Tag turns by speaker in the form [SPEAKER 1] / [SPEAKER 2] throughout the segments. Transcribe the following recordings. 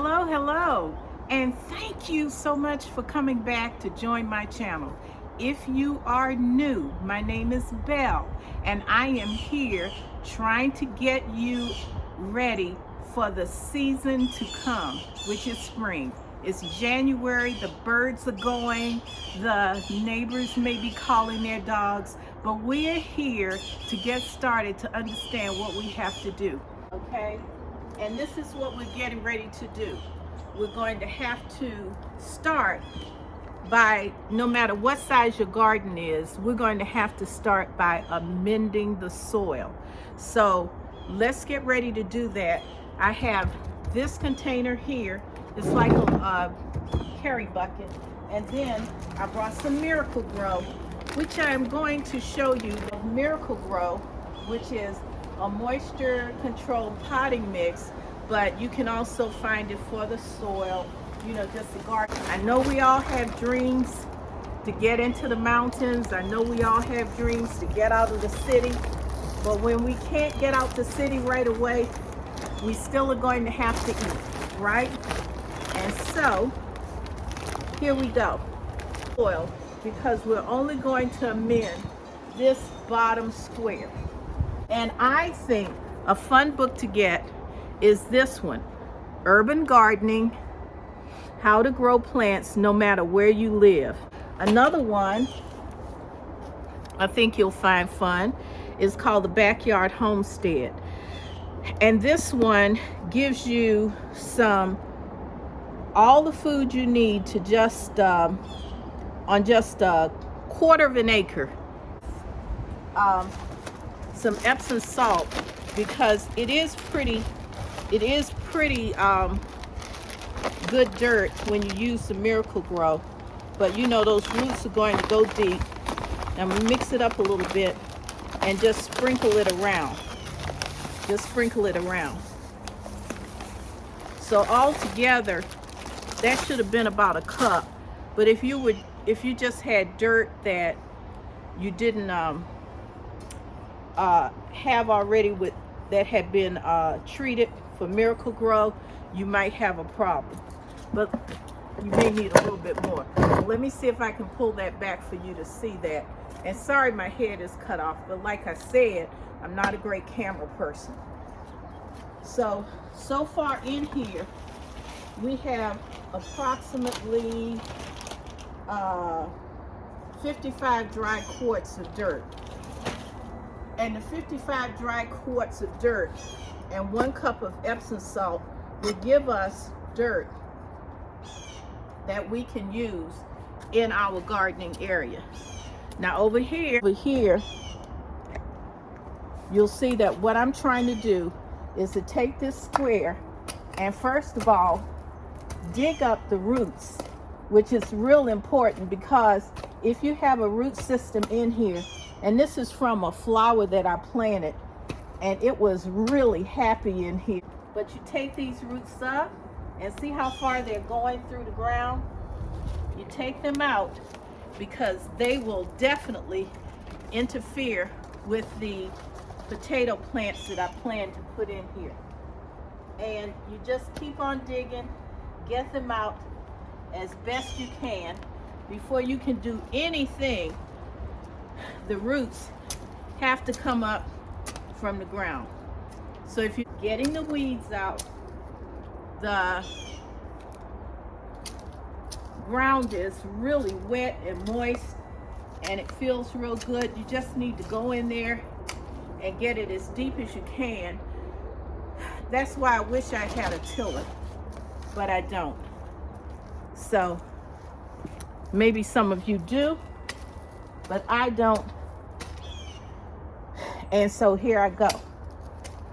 [SPEAKER 1] Hello, hello, and thank you so much for coming back to join my channel. If you are new, my name is Belle, and I am here trying to get you ready for the season to come, which is spring. It's January, the birds are going, the neighbors may be calling their dogs, but we're here to get started to understand what we have to do, okay? And this is what we're getting ready to do. We're going to have to start by, no matter what size your garden is, we're going to have to start by amending the soil. So let's get ready to do that. I have this container here. It's like a carry bucket. And then I brought some Miracle-Gro, which I'm going to show you. Miracle-Gro, which is a moisture controlled potting mix, but you can also find it for the soil, just the garden. I know we all have dreams to get into the mountains. I know we all have dreams to get out of the city, but when we can't get out the city right away, we still are going to have to eat, right? And so here we go. Soil, because we're only going to amend this bottom square. And I think a fun book to get is this one, Urban Gardening, How to Grow Plants No Matter Where You Live. Another one I think you'll find fun is called The Backyard Homestead. And this one gives you all the food you need to just, on just a quarter of an acre. Some Epsom salt, because it is pretty good dirt when you use the Miracle-Gro, but those roots are going to go deep. I'm gonna mix it up a little bit and just sprinkle it around. So all together, that should have been about a cup. But if you just had dirt that you didn't have already that had been treated for Miracle-Gro, you might have a problem, but you may need a little bit more. Let me see if I can pull that back for you to see that. And sorry my head is cut off, but like I said, I'm not a great camera person. So far in here, we have approximately 55 dry quarts of dirt. And the 55 dry quarts of dirt and 1 cup of Epsom salt will give us dirt that we can use in our gardening area. Now over here, you'll see that what I'm trying to do is to take this square and first of all, dig up the roots, which is real important, because if you have a root system in here, and this is from a flower that I planted, and it was really happy in here. But you take these roots up and see how far they're going through the ground. You take them out because they will definitely interfere with the potato plants that I plan to put in here. And you just keep on digging, get them out as best you can. Before you can do anything, the roots have to come up from the ground. So if you're getting the weeds out, the ground is really wet and moist and it feels real good. You just need to go in there and get it as deep as you can. That's why I wish I had a tiller, but I don't. So maybe some of you do, but I don't. And so here I go.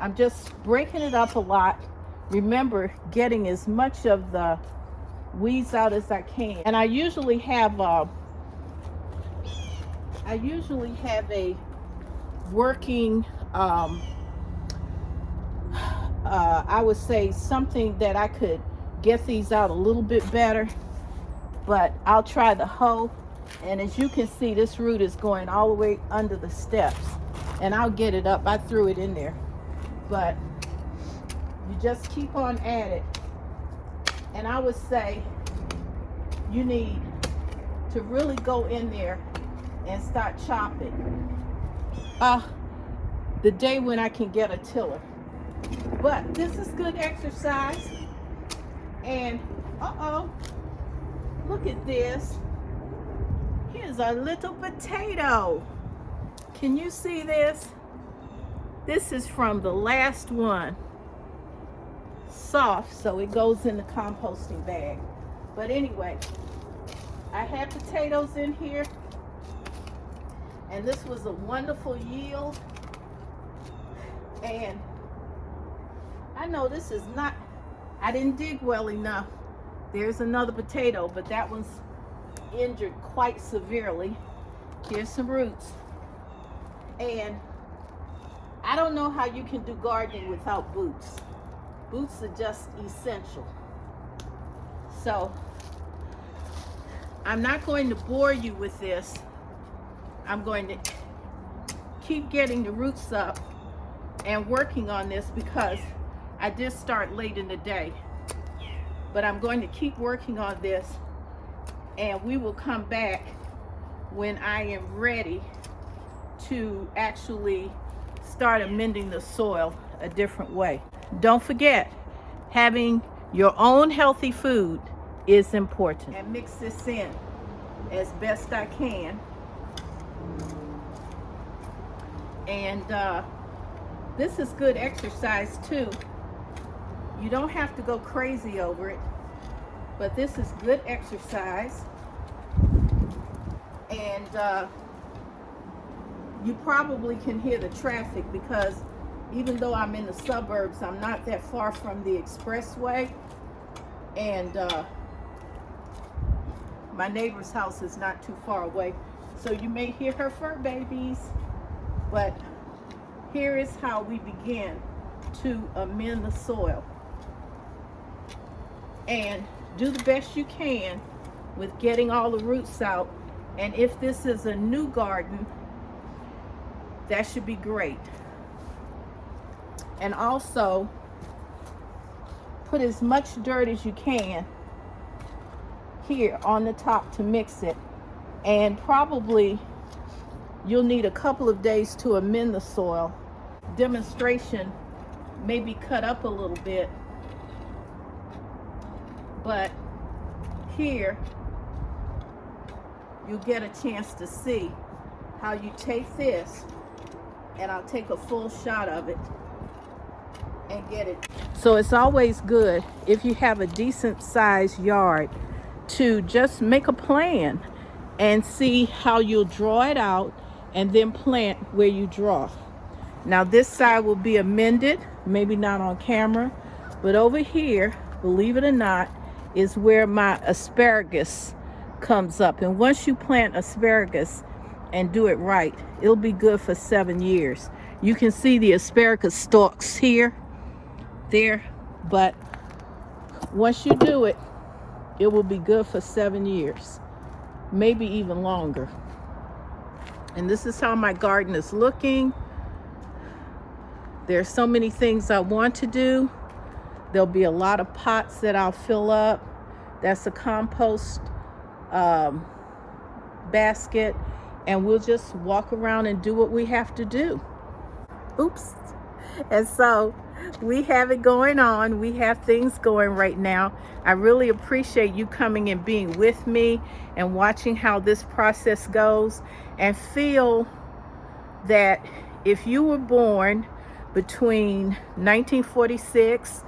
[SPEAKER 1] I'm just breaking it up a lot. Remember, getting as much of the weeds out as I can. And I usually have a working, I would say something that I could get these out a little bit better, but I'll try the hoe. And as you can see, this root is going all the way under the steps, and I'll get it up. I threw it in there, but you just keep on at it And I would say you need to really go in there and start chopping. The day when I can get a tiller. But this is good exercise. And look at this. Here's a little potato. Can you see this? This is from the last one. Soft, so it goes in the composting bag. But anyway, I had potatoes in here, and this was a wonderful yield. And I know this is not, I didn't dig well enough. There's another potato, but that one's injured quite severely. Here's some roots. And I don't know how you can do gardening without boots. Boots are just essential. So I'm not going to bore you with this. I'm going to keep getting the roots up and working on this because I did start late in the day. But I'm going to keep working on this, and we will come back when I am ready to actually start amending the soil a different way. Don't forget, having your own healthy food is important. And mix this in as best I can. And this is good exercise too. You don't have to go crazy over it, but this is good exercise. And you probably can hear the traffic because even though I'm in the suburbs, I'm not that far from the expressway. And my neighbor's house is not too far away. So you may hear her fur babies. But here is how we begin to amend the soil. And do the best you can with getting all the roots out. And if this is a new garden, that should be great. And also put as much dirt as you can here on the top to mix it. And probably you'll need a couple of days to amend the soil. Demonstration may be cut up a little bit, but here you'll get a chance to see how you take this, and I'll take a full shot of it and get it. So it's always good if you have a decent sized yard to just make a plan and see how you'll draw it out and then plant where you draw. Now this side will be amended, maybe not on camera, but over here, believe it or not, is where my asparagus comes up. And once you plant asparagus and do it right, it'll be good for 7 years. You can see the asparagus stalks here, there, but once you do it, it will be good for 7 years, maybe even longer. And this is how my garden is looking. There's so many things I want to do. There'll be a lot of pots that I'll fill up. That's a compost basket. And we'll just walk around and do what we have to do. Oops. And so we have it going on. We have things going right now. I really appreciate you coming and being with me and watching how this process goes, and feel that if you were born between 1946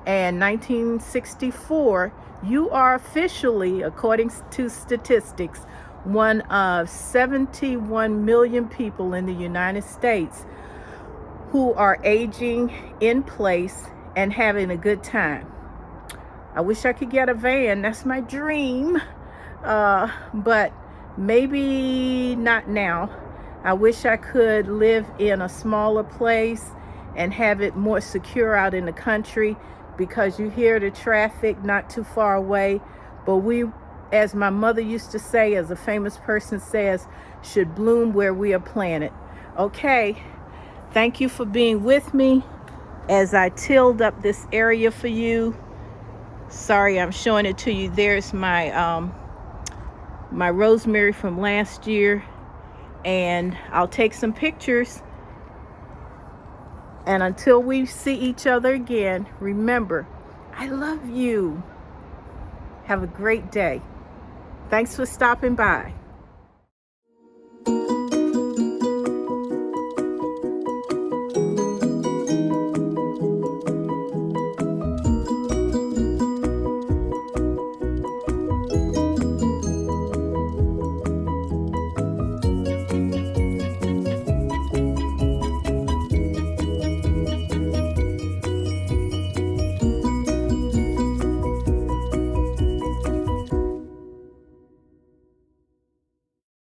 [SPEAKER 1] and 1964, you are officially, according to statistics, one of 71 million people in the United States who are aging in place and having a good time. I wish I could get a van. That's my dream. But maybe not now. I wish I could live in a smaller place and have it more secure out in the country, because you hear the traffic not too far away. But we, as my mother used to say, as a famous person says, should bloom where we are planted. Okay, thank you for being with me as I tilled up this area for you. Sorry, I'm showing it to you. There's my my rosemary from last year, and I'll take some pictures. And until we see each other again, remember, I love you. Have a great day. Thanks for stopping by.